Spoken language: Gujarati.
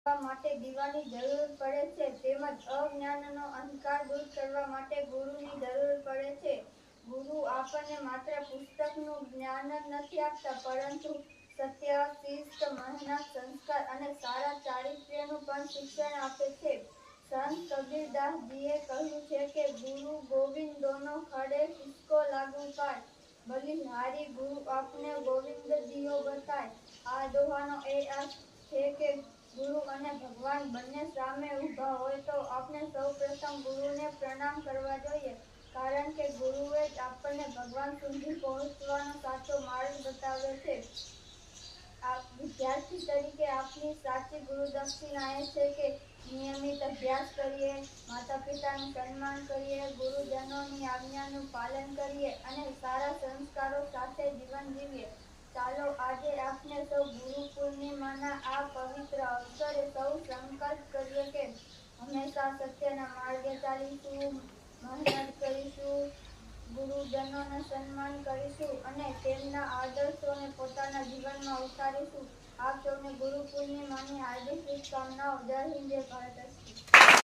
માટે દીવાની જરૂર પડે છે, તેમજ અજ્ઞાનનો અંધકાર દૂર કરવા માટે ગુરુની જરૂર પડે છે. ગુરુ આપણને માત્ર પુસ્તકનું જ્ઞાન જ નથી આપતા, પરંતુ સત્ય, શિસ્ત, મહેનત, સંસ્કાર અને સારા ચારિત્ર્યનું પણ શિક્ષણ આપે છે. સંત કબીરદાસજીએ કહ્યું છે કે ગુરુ ગોવિંદ દોનો ખડે કિસકો લાગુ પાય, બલિહારી ગુરુ આપને ગોવિંદ દિયો બતાય. આ દોહાનો એ અર્થ છે કે ગુરુ અને ભગવાન બંને સામે ઊભા હોય તો આપણે સૌ પ્રથમ ગુરુને પ્રણામ કરવા જોઈએ, કારણ કે ગુરુએ જ આપણને ભગવાન સુધી પહોંચવાનો સાચો માર્ગ બતાવ્યો છે. વિદ્યાર્થી તરીકે આપની સાચી ગુરુદક્ષિણા એ છે કે નિયમિત અભ્યાસ કરીએ, માતા પિતાનું સન્માન કરીએ, ગુરુજનોની આજ્ઞાનું પાલન કરીએ અને સારા સંસ્કારો સાથે જીવન જીવીએ. ચાલો આજે આપણે સૌ ગુરુ પૂર્ણિમાના આ પવિત્ર અવસરે સૌ સંકલ્પ કરીએ કે હંમેશા સત્યના માર્ગે ચાલીશું, મહેનત કરીશું, ગુરુજનોને સન્માન કરીશું અને તેમના આદર્શોને પોતાના જીવનમાં ઉતારીશું. આપ સૌને ગુરુ પૂર્ણિમાની હાર્દિક શુભકામનાઓ. જય હિન્દ, જય ભારત.